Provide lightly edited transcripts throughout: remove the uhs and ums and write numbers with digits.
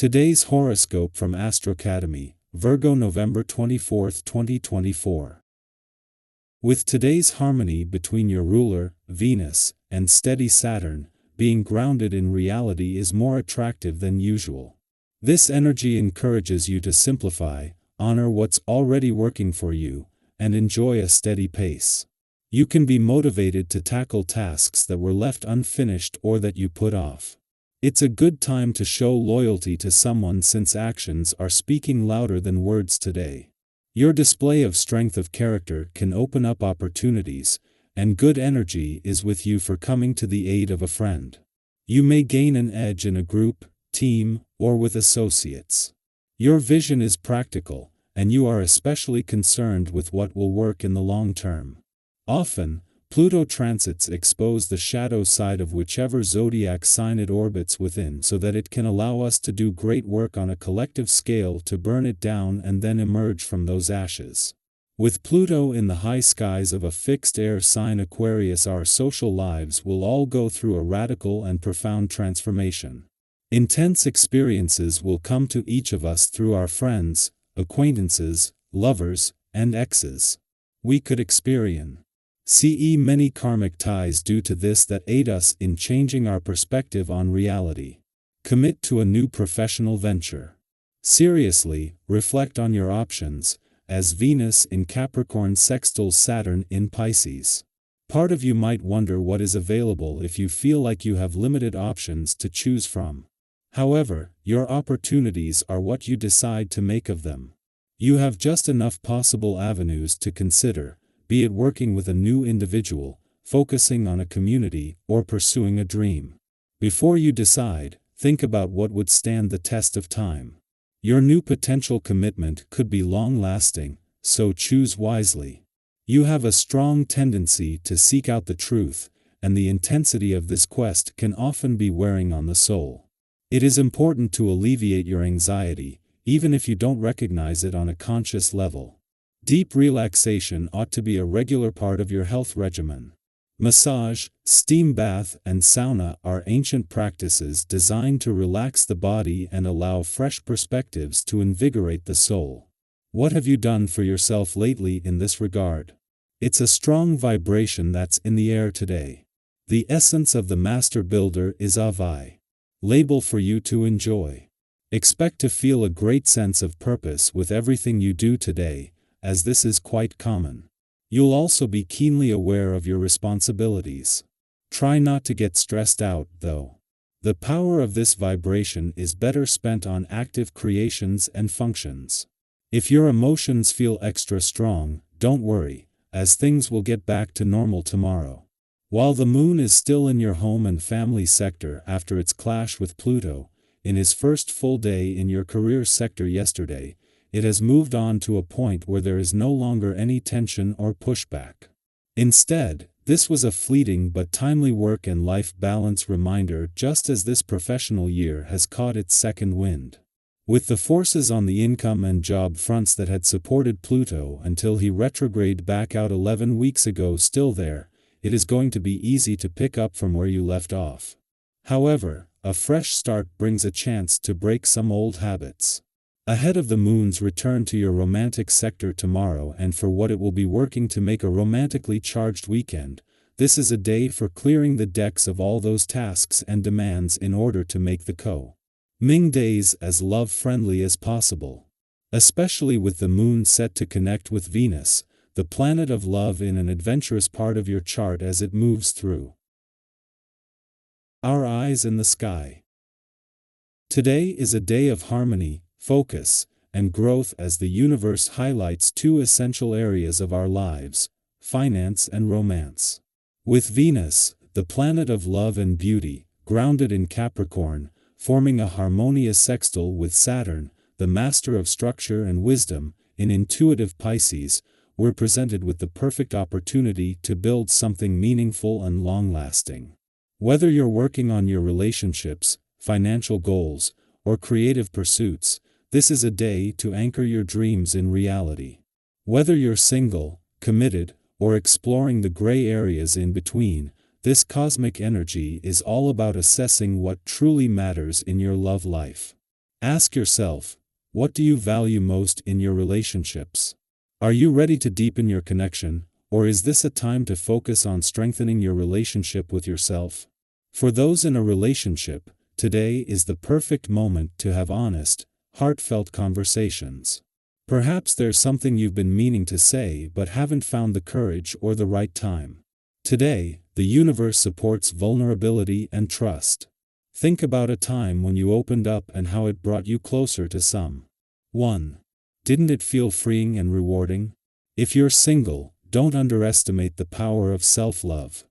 Today's horoscope from Astrocademy, Virgo November 24, 2024. With today's harmony between your ruler, Venus, and steady Saturn, being grounded in reality is more attractive than usual. This energy encourages you to simplify, honor what's already working for you, and enjoy a steady pace. You can be motivated to tackle tasks that were left unfinished or that you put off. It's a good time to show loyalty to someone since actions are speaking louder than words today. Your display of strength of character can open up opportunities, and good energy is with you for coming to the aid of a friend. You may gain an edge in a group, team, or with associates. Your vision is practical, and you are especially concerned with what will work in the long term. Often, Pluto transits expose the shadow side of whichever zodiac sign it orbits within so that it can allow us to do great work on a collective scale to burn it down and then emerge from those ashes. With Pluto in the high skies of a fixed air sign Aquarius, our social lives will all go through a radical and profound transformation. Intense experiences will come to each of us through our friends, acquaintances, lovers, and exes. We could experience many karmic ties due to this that aid us in changing our perspective on reality. Commit to a new professional venture. Seriously, reflect on your options, as Venus in Capricorn sextiles Saturn in Pisces. Part of you might wonder what is available if you feel like you have limited options to choose from. However, your opportunities are what you decide to make of them. You have just enough possible avenues to consider, be it working with a new individual, focusing on a community, or pursuing a dream. Before you decide, think about what would stand the test of time. Your new potential commitment could be long-lasting, so choose wisely. You have a strong tendency to seek out the truth, and the intensity of this quest can often be wearing on the soul. It is important to alleviate your anxiety, even if you don't recognize it on a conscious level. Deep relaxation ought to be a regular part of your health regimen. Massage, steam bath, and sauna are ancient practices designed to relax the body and allow fresh perspectives to invigorate the soul. What have you done for yourself lately in this regard? It's a strong vibration that's in the air today. The essence of the master builder is a BATHE label for you to enjoy. Expect to feel a great sense of purpose with everything you do today, as this is quite common. You'll also be keenly aware of your responsibilities. Try not to get stressed out, though. The power of this vibration is better spent on active creations and functions. If your emotions feel extra strong, don't worry, as things will get back to normal tomorrow. While the moon is still in your home and family sector after its clash with Pluto, in his first full day in your career sector yesterday, it has moved on to a point where there is no longer any tension or pushback. Instead, this was a fleeting but timely work and life balance reminder just as this professional year has caught its second wind. With the forces on the income and job fronts that had supported Pluto until he retrograded back out 11 weeks ago still there, it is going to be easy to pick up from where you left off. However, a fresh start brings a chance to break some old habits. Ahead of the moon's return to your romantic sector tomorrow and for what it will be working to make a romantically charged weekend, this is a day for clearing the decks of all those tasks and demands in order to make the coming days as love-friendly as possible. Especially with the moon set to connect with Venus, the planet of love in an adventurous part of your chart as it moves through. Our eyes in the sky. Today is a day of harmony, focus, and growth as the universe highlights two essential areas of our lives, finance and romance. With Venus, the planet of love and beauty, grounded in Capricorn, forming a harmonious sextile with Saturn, the master of structure and wisdom, in intuitive Pisces, we're presented with the perfect opportunity to build something meaningful and long-lasting. Whether you're working on your relationships, financial goals, or creative pursuits, this is a day to anchor your dreams in reality. Whether you're single, committed, or exploring the gray areas in between, this cosmic energy is all about assessing what truly matters in your love life. Ask yourself, what do you value most in your relationships? Are you ready to deepen your connection, or is this a time to focus on strengthening your relationship with yourself? For those in a relationship, today is the perfect moment to have honest, heartfelt conversations. Perhaps there's something you've been meaning to say but haven't found the courage or the right time. Today, the universe supports vulnerability and trust. Think about a time when you opened up and how it brought you closer to someone. Didn't it feel freeing and rewarding? If you're single, don't underestimate the power of self-love.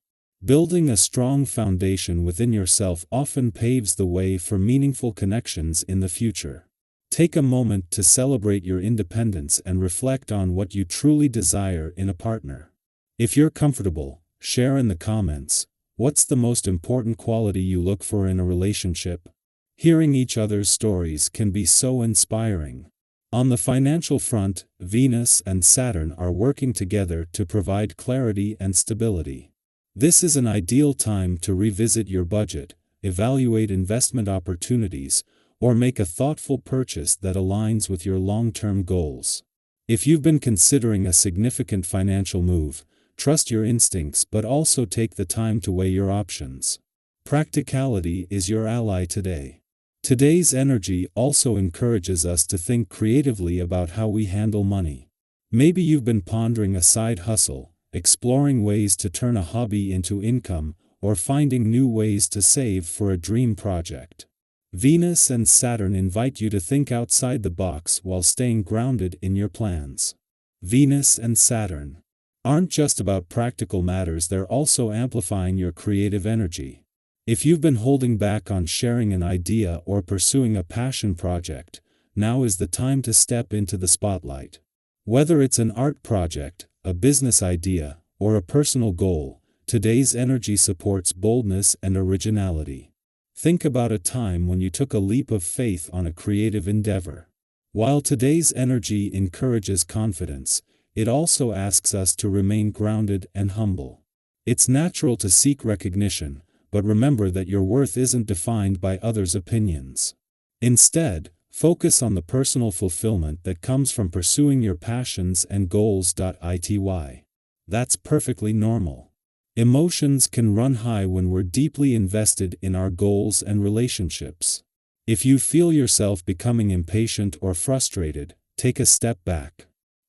Building a strong foundation within yourself often paves the way for meaningful connections in the future. Take a moment to celebrate your independence and reflect on what you truly desire in a partner. If you're comfortable, share in the comments, what's the most important quality you look for in a relationship? Hearing each other's stories can be so inspiring. On the financial front, Venus and Saturn are working together to provide clarity and stability. This is an ideal time to revisit your budget, evaluate investment opportunities, or make a thoughtful purchase that aligns with your long-term goals. If you've been considering a significant financial move, trust your instincts but also take the time to weigh your options. Practicality is your ally today. Today's energy also encourages us to think creatively about how we handle money. Maybe you've been pondering a side hustle, exploring ways to turn a hobby into income, or finding new ways to save for a dream project. Venus and Saturn invite you to think outside the box while staying grounded in your plans. Venus and Saturn aren't just about practical matters, they're also amplifying your creative energy. If you've been holding back on sharing an idea or pursuing a passion project, now is the time to step into the spotlight. Whether it's an art project, a business idea, or a personal goal, today's energy supports boldness and originality. Think about a time when you took a leap of faith on a creative endeavor. While today's energy encourages confidence, it also asks us to remain grounded and humble. It's natural to seek recognition, but remember that your worth isn't defined by others' opinions. Instead, focus on the personal fulfillment that comes from pursuing your passions and goals. That's perfectly normal. Emotions can run high when we're deeply invested in our goals and relationships. If you feel yourself becoming impatient or frustrated, take a step back.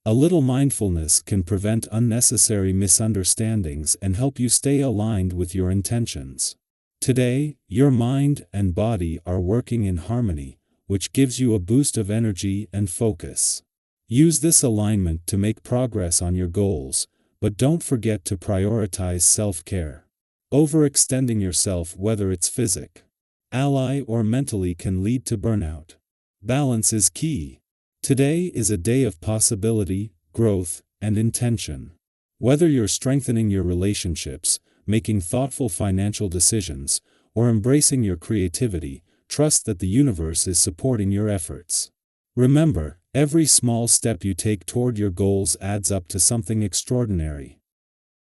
A little mindfulness can prevent unnecessary misunderstandings and help you stay aligned with your intentions. Today, your mind and body are working in harmony, which gives you a boost of energy and focus. Use this alignment to make progress on your goals, but don't forget to prioritize self-care. Overextending yourself, whether it's physically or mentally, can lead to burnout. Balance is key. Today is a day of possibility, growth, and intention. Whether you're strengthening your relationships, making thoughtful financial decisions, or embracing your creativity, trust that the universe is supporting your efforts. Remember, every small step you take toward your goals adds up to something extraordinary.